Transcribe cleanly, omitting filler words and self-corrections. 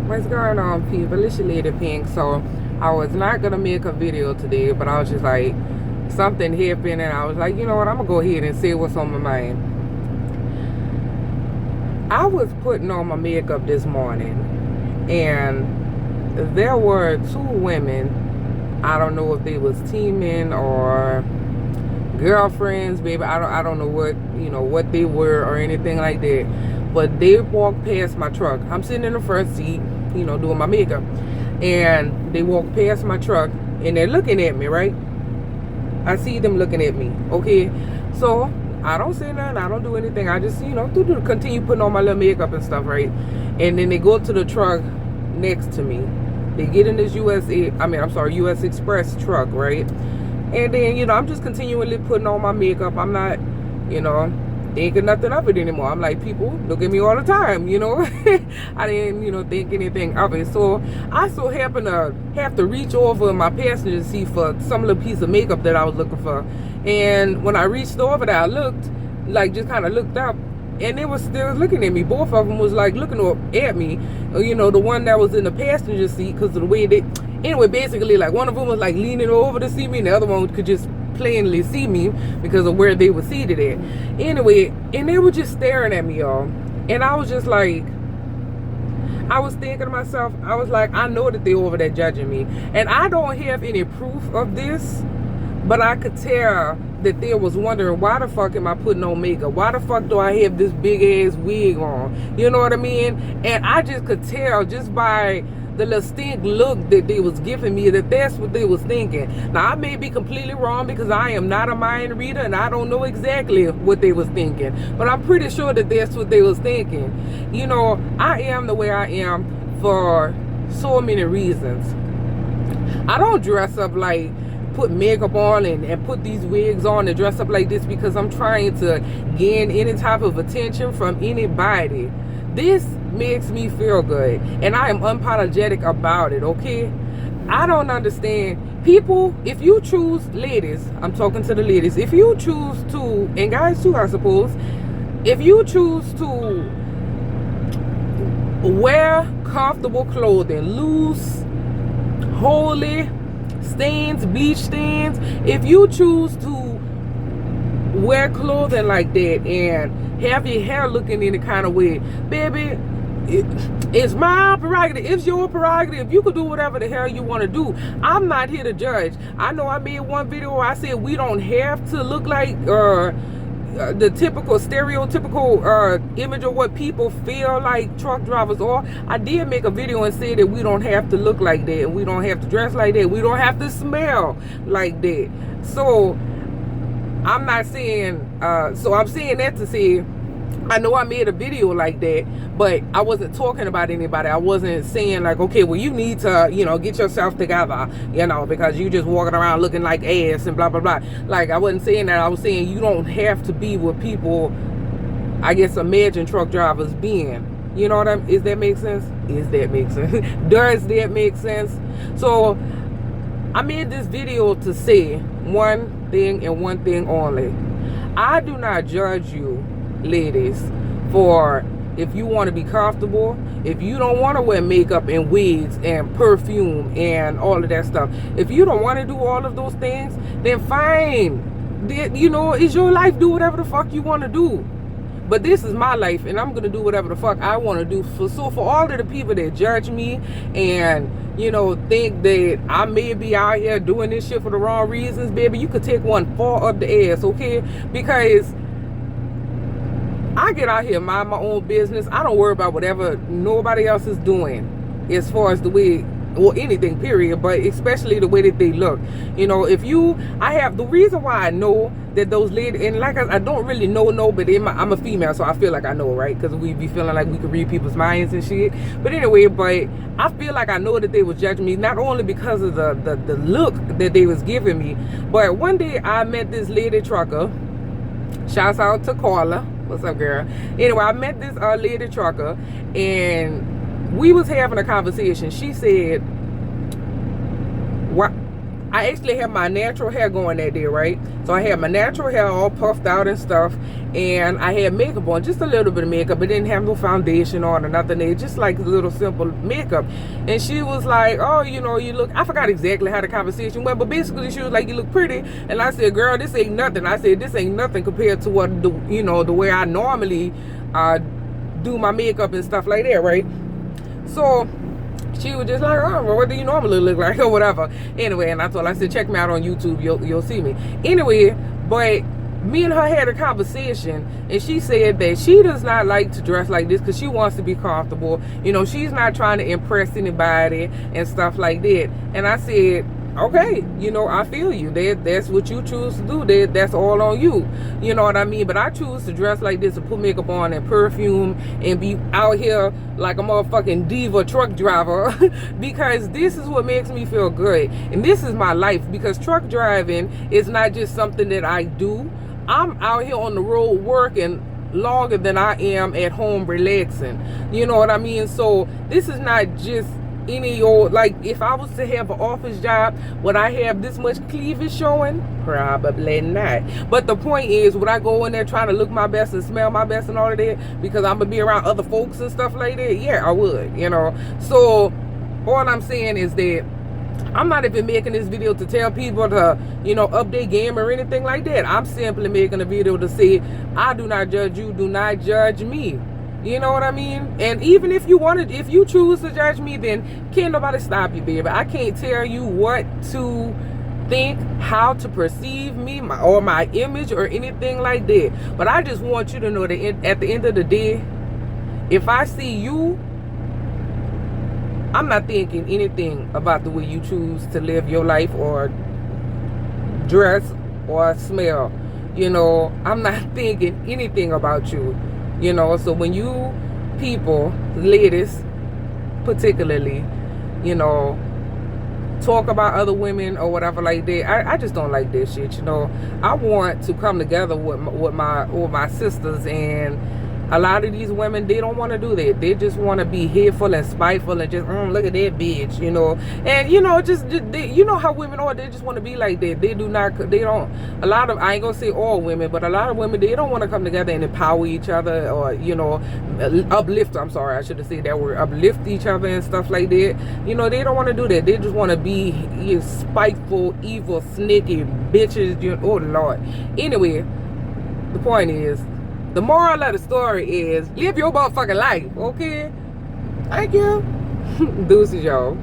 What's going on, people? It's your lady Pink. So I was not gonna make a video today, but I was just like, something happened, and I was like, you know what, I'm gonna go ahead and say what's on my mind. I was putting on my makeup this morning, and there were two women. I don't know if they was teaming or girlfriends, baby. I don't know what they were or anything like that. But they walked past my truck. I'm sitting in the front seat, doing my makeup. And they walked past my truck and they're looking at me, right? I see them looking at me, okay? So I don't say nothing, I don't do anything. I just, continue putting on my little makeup and stuff, right? And then they go to the truck next to me. They get in this US Express truck, right? And then, I'm just continually putting on my makeup. I'm not, thinking nothing of it anymore. I'm like, people look at me all the time, I didn't, think anything of it. So I so happen to have to reach over in my passenger seat for some little piece of makeup that I was looking for. And when I reached over there, I looked, just kind of looked up, and they was still looking at me. Both of them was like looking up at me, the one that was in the passenger seat, because of the way they, anyway, basically, like, one of them was like leaning over to see me, and the other one could just plainly see me because of where they were seated at. Anyway, and they were just staring at me, y'all. And I was just like, I was thinking to myself, I was like, I know that they over there judging me, and I don't have any proof of this, but I could tell that they was wondering, why the fuck am I putting on makeup? Why the fuck do I have this big ass wig on? You know what I mean? And I just could tell just by the little stink look that they was giving me that that's what they was thinking. Now, I may be completely wrong because I am not a mind reader and I don't know exactly what they was thinking, but I'm pretty sure that that's what they was thinking. I am the way I am for so many reasons. I don't dress up like, put makeup on and put these wigs on and dress up like this because I'm trying to gain any type of attention from anybody. This makes me feel good, and I am unapologetic about it, okay? I don't understand people. If you choose, ladies, I'm talking to the ladies, if you choose to, and guys too, I suppose, if you choose to wear comfortable clothing, loose, holy, stains, bleach stains, if you choose to wear clothing like that and have your hair looking any kind of way, baby, it's my prerogative. It's your prerogative. You can do whatever the hell you want to do. I'm not here to judge. I know I made one video where I said we don't have to look like the typical stereotypical image of what people feel like truck drivers are. I did make a video and say that we don't have to look like that, and we don't have to dress like that, we don't have to smell like that. So I'm not saying so I'm saying that to say, I know I made a video like that, but I wasn't talking about anybody. I wasn't saying like, okay, well, you need to, get yourself together, because you just walking around looking like ass and blah, blah, blah. Like, I wasn't saying that. I was saying you don't have to be what people, I guess, imagine truck drivers being. You know what is that make sense? Is that make sense? Does that make sense? So I made this video to say one thing and one thing only. I do not judge you, ladies, for if you want to be comfortable, if you don't want to wear makeup and wigs and perfume and all of that stuff, if you don't want to do all of those things, then fine. It's your life. Do whatever the fuck you want to do. But this is my life, and I'm gonna do whatever the fuck I want to do. So for all of the people that judge me and think that I may be out here doing this shit for the wrong reasons, baby, you could take one far up the ass, okay? Because I get out here, mind my own business. I don't worry about whatever nobody else is doing as far as the way, or anything, period, but especially the way that they look. I have the reason why I know that those ladies, and like I don't really know, but I'm a female, so I feel like I know, right? Because we be feeling like we can read people's minds and shit. But anyway, but I feel like I know that they was judging me, not only because of the look that they was giving me, but one day I met this lady trucker. Shouts out to Carla. What's up, girl? Anyway, I met this lady trucker, and we was having a conversation. She said, I actually had my natural hair going that day, right? So I had my natural hair all puffed out and stuff, and I had makeup on, just a little bit of makeup. It didn't have no foundation on or nothing. It just like a little simple makeup. And she was like, oh, you know, you look, I forgot exactly how the conversation went, but basically she was like, you look pretty. And I said, girl, this ain't nothing. I said, this ain't nothing compared to what, you know, the way I normally do my makeup and stuff like that, right? So she was just like, oh, well, what do you normally look like, or whatever. Anyway, and I told her, I said, check me out on YouTube, you'll see me. Anyway, but me and her had a conversation, and she said that she does not like to dress like this because she wants to be comfortable. You know, she's not trying to impress anybody and stuff like that. And I said, okay, you know, I feel you. That's what you choose to do. That's all on you. You know what I mean? But I choose to dress like this and put makeup on and perfume and be out here like a motherfucking diva truck driver because this is what makes me feel good. And this is my life, because truck driving is not just something that I do. I'm out here on the road working longer than I am at home relaxing. You know what I mean? So this is not just any old, like, if I was to have an office job, would I have this much cleavage showing? Probably not. But the point is, would I go in there trying to look my best and smell my best and all of that because I'm gonna be around other folks and stuff like that? Yeah, I would, you know. So all I'm saying is that I'm not even making this video to tell people to, you know, up their game or anything like that. I'm simply making a video to say, I do not judge you, do not judge me. You know what I mean? And even if you wanted, if you choose to judge me, then can't nobody stop you, baby. I can't tell you what to think, how to perceive me, or my image or anything like that. But I just want you to know that at the end of the day, if I see you, I'm not thinking anything about the way you choose to live your life or dress or smell. You know, I'm not thinking anything about you. You know, so when you people, ladies particularly, you know, talk about other women or whatever like that, I just don't like that shit. You know, I want to come together with my sisters, and a lot of these women, they don't want to do that. They just want to be hateful and spiteful and just look at that bitch, you know. And you know, you know how women are. They just want to be like that. They don't. A lot of, I ain't gonna say all women, but a lot of women, they don't want to come together and empower each other, or, you know, uplift. I'm sorry, I should have said that word. Uplift each other and stuff like that. You know, they don't want to do that. They just want to be, you know, spiteful, evil, sneaky bitches. You know, oh Lord. Anyway, the point is, the moral of the story is, live your motherfucking life, okay? Thank you. Deuces, y'all.